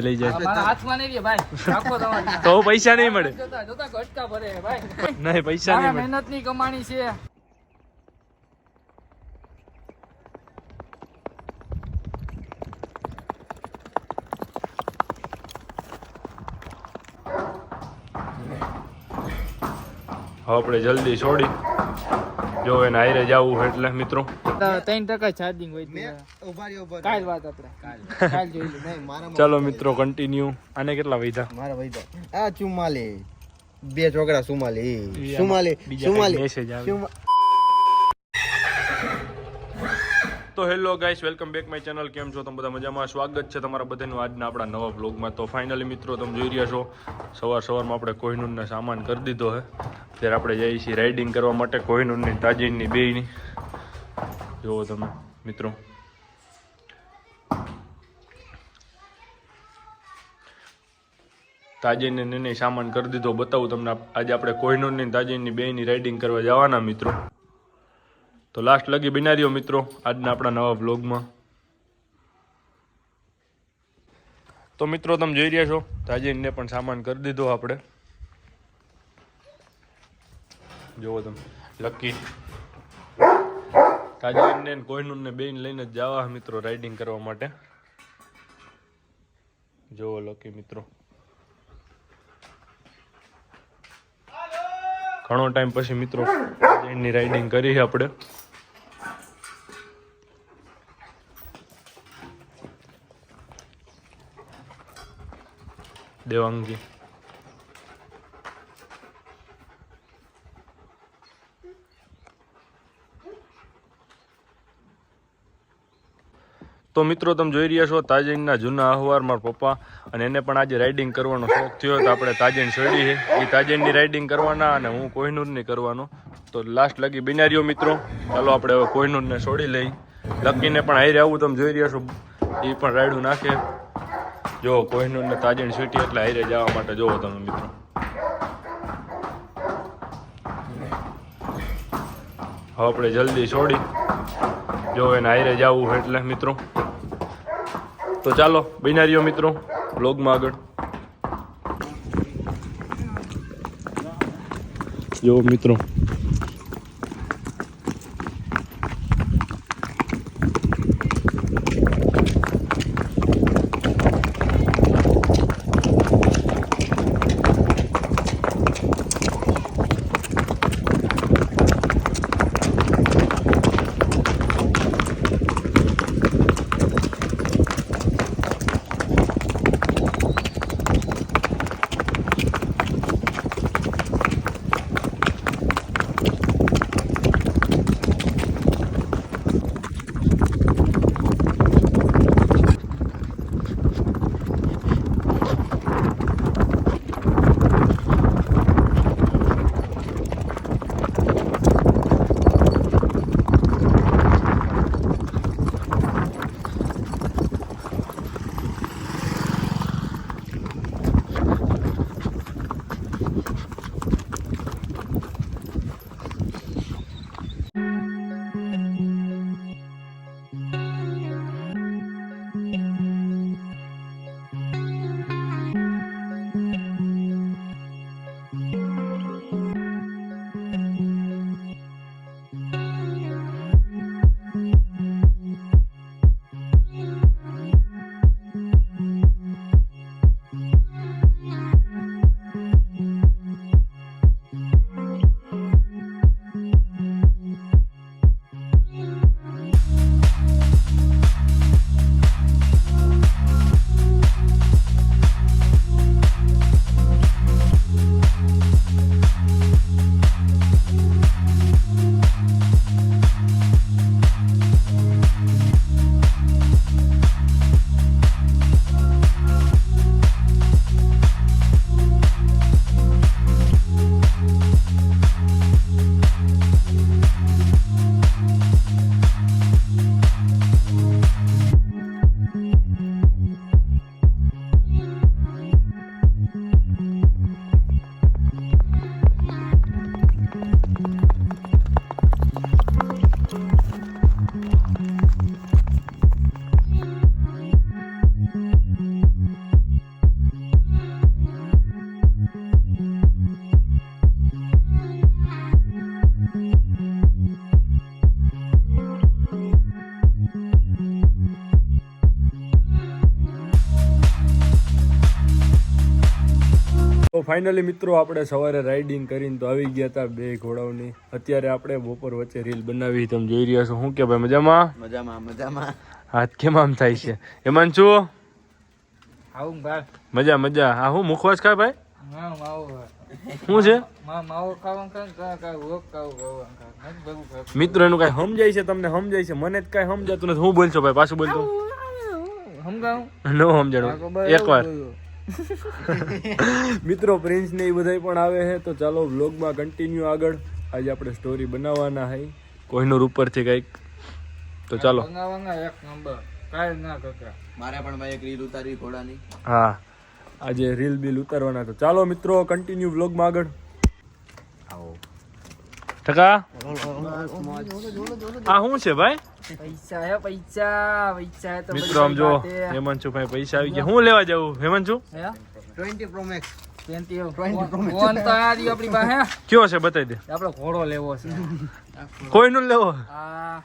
લઈ જાય મારા હાથમાં નહીં રે ભાઈ, રાખો તમારી. તો પૈસા નહીં મળે. જોતા જોતા ઘટકા ભરે ભાઈ. નહીં પૈસા નહીં મળે. મહેનત ની કમાણી છે. હવે આપણે જલ્દી છોડી જો એને હારે જવું એટલે મિત્રો 3% ચાર્જિંગ હોય કાલ વાત આપણે કાલ જોઈ લે. નહીં મારા ચાલો મિત્રો કન્ટિન્યુ. આને કેટલા વૈધા? મારા ભાઈ આ ચુમાલી બે છોકરા સુમાલી બીજા સુમાલી મેસેજ આવે. તો hello guys, welcome back my channel. કેમ છો તમે બધા? મજામાં? સ્વાગત છે તમારા બધાનું આજના આપણા નવા બ્લોગમાં. તો ફાઇનલી મિત્રો તમે જોઈ રહ્યા છો સવારમાં આપણે કોહિનૂરને સામાન કરી દીધો છે. ત્યારે આપણે જઈએ છીએ રાઇડિંગ કરવા માટે કોહિનૂરની તાજીનની બેયની. જુઓ તમે મિત્રો, તાજીને નહીં સામાન કરી દીધો. બતાવું તમને. આજે આપણે કોહિનૂરની તાજીની બેયની રાઇડિંગ કરવા જવાના મિત્રો. તો લાસ્ટ લગી બિના રહ્યો મિત્રો આજના આપણા નવા વ્લોગમાં. તો મિત્રો તમે જોઈ રહ્યા છો તાજીનને પણ સામાન કરી દીધો આપણે. જુઓ તમે, લકી તાજીનને કોહિનૂરને બેન લઈને જ જવા મિત્રો રાઇડિંગ કરવા માટે. જુઓ લકી મિત્રો, ઘણો ટાઈમ પછી મિત્રો તાજીનની રાઇડિંગ કરી આપણે. દેવાંગજી તો મિત્રો તમે જોઈ રહ્યા છો તાજીનના જૂના અહવાર મારા પપ્પા, અને એને પણ આજે રાઇડિંગ કરવાનો શોખ થયો. તો આપણે તાજીન છોડી છે, એ તાજીનની રાઇડિંગ કરવાના અને હું કોહિનૂરની કરવાનો. તો લાસ્ટ લગી બિના રહ્યો મિત્રો. ચાલો આપણે હવે કોહિનૂરને છોડી લઈ. લકીને પણ હારે આવું તમે જોઈ રહ્યા છો, એ પણ રાયડું નાખે. જો કોહિનૂરને તાજીન છૂટી એટલે હારે જવા માટે. જોવો તમે મિત્રો, હવે આપણે જલ્દી છોડી જો એને હારે જવું એટલે મિત્રો. તો ચાલો બિના રહ્યો મિત્રો વ્લોગમાં આગળ. જો મિત્રો, તો ફાઇનલી મિત્રો આપણે સવારે રાઇડિંગ કરીને તો આવી ગયા હતા 2 ઘોડાઓની. અત્યારે આપણે બપોર વચ્ચે રીલ બનાવી તમે જોઈ રહ્યા છો. શું કે ભાઈ મજામાં? મજામાં હાથ કેમ આમ થાય છે? એમાં શું આવું ભાઈ મજા મજા. આ હું મુખવાસ ખાય ભાઈ? હા માવો શું છે માવો ખાવાનું કા રોક ખાવું મિત્રો? એનું કઈ સમજાય છે? તમને સમજાય છે? મને જ કઈ સમજાતું નથી. હું બોલશો ભાઈ? પાછું બોલતો સમજાવું નો સમજાણું એકવાર. મિત્રો પ્રિન્સ ને એ બધા પણ આવે છે. તો ચાલો વ્લોગમાં કન્ટિન્યુ આગળ. આજે આપણે સ્ટોરી બનાવવાના છે કોહિનૂર ઉપરથી કઈક. તો ચાલો. એક નંબર કાઈ ના કાકા મારે પણ ભાઈ એક રીલ ઉતારવી ઘોડાની. હા આજે રીલ બિલ ઉતારવાના. તો ચાલો મિત્રો કન્ટિન્યુ વ્લોગમાં આગળ. આવો ટકા આ શું છે ભાઈ? પૈસા હે પૈસા તો મિત્રો આમ જો હેમાંશુ ભાઈ પૈસા આવી ગયા. હું લેવા જાઉં હેમાંશુ? 20 Pro Max. ફોન તો આ રહ્યો આપણી પાસે. કયો છે બતાવી દે. આપણો ઘોડો લેવો છે. કોઈનું લેવો? આ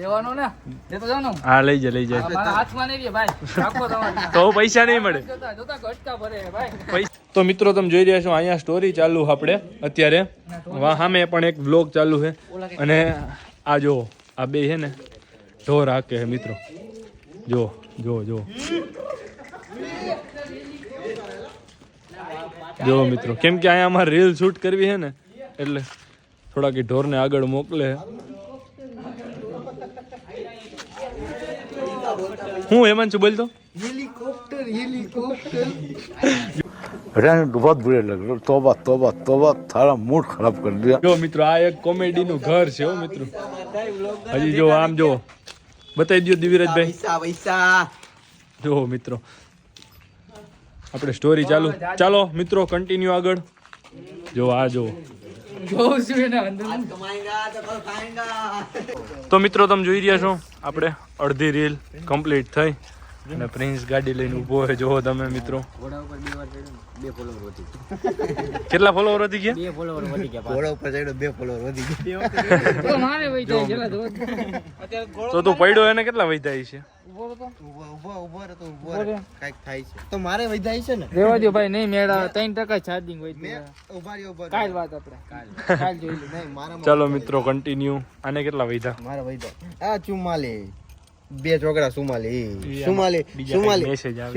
લેવાનો ને લેતો જાવ ને. હા લઈ જા લઈ જા. મારા હાથમાં નહીં ભાઈ રાખો તમારે. તો પૈસા નહીં મળે. જોતા ઘટકા ભરે ભાઈ. તો મિત્રો તમે જોઈ રહ્યા છો અહીંયા સ્ટોરી ચાલુ આપણે અત્યારે. સામે પણ એક વ્લોગ ચાલુ છે. અને આ જો આ બે છે ને ઢોર હાકે છે મિત્રો. જો જો જો જો મિત્રો. કેમ કે અહીંયા અમારે રીલ શૂટ કરવી છે ને એટલે થોડાક ઢોરને આગળ મોકલે. હું હેમાંશુ બોલતો? बहुत बुरे लग रहे तोबा तोबा तोबा थारा मूड खराब कर दिया. જો મિત્રો આ એક કોમેડી નું ઘર છે હો મિત્રો. હજી જો આમ જો બતાવી દો દિવિરાજભાઈ. પૈસા જો મિત્રો આપણે સ્ટોરી ચાલુ. ચાલો મિત્રો કન્ટિન્યુ આગળ. જો આ જો જોઉં છું એના અંદર. કમાएगा तो कल खाएगा. તો મિત્રો તમે જોઈ રહ્યા છો આપણે અડધી રીલ કમ્પ્લીટ થઈ અને પ્રિન્સ ગાડી લઈને ઊભો હોય. જો તમે મિત્રો ઘોડા ઉપર 2 વાર ચડ્યો 2 ફોલોવર વધી કેટલા ફોલોવર વધી ગયા? 2 ફોલોવર વધી ગયા. ઘોડા ઉપર ચડ્યો 2 ફોલોવર વધી ગયા. તો મારે વઈ જાય જેલા જો અત્યારે તો તું પડ્યો એને કેટલા વધ્યા છે? ઉભો તો ઉભો રહે તો ઉભો રહે. કાંઈક થાય છે તો મારે વધાય છે ને. રેવા દો ભાઈ નહીં મેળા 3% ચાર્જિંગ હોય મેં ઉભા રહ્યો કાલ વાત આપણે કાલ જોઈ લે. નહીં મારા ચાલો મિત્રો કન્ટિન્યુ. આને કેટલા વધ્યા? મારા વૈદા આ ચુમાલે 2 ચોકડા સુમાલે સુમાલે બીજા સુમાલે મેસેજ આવે.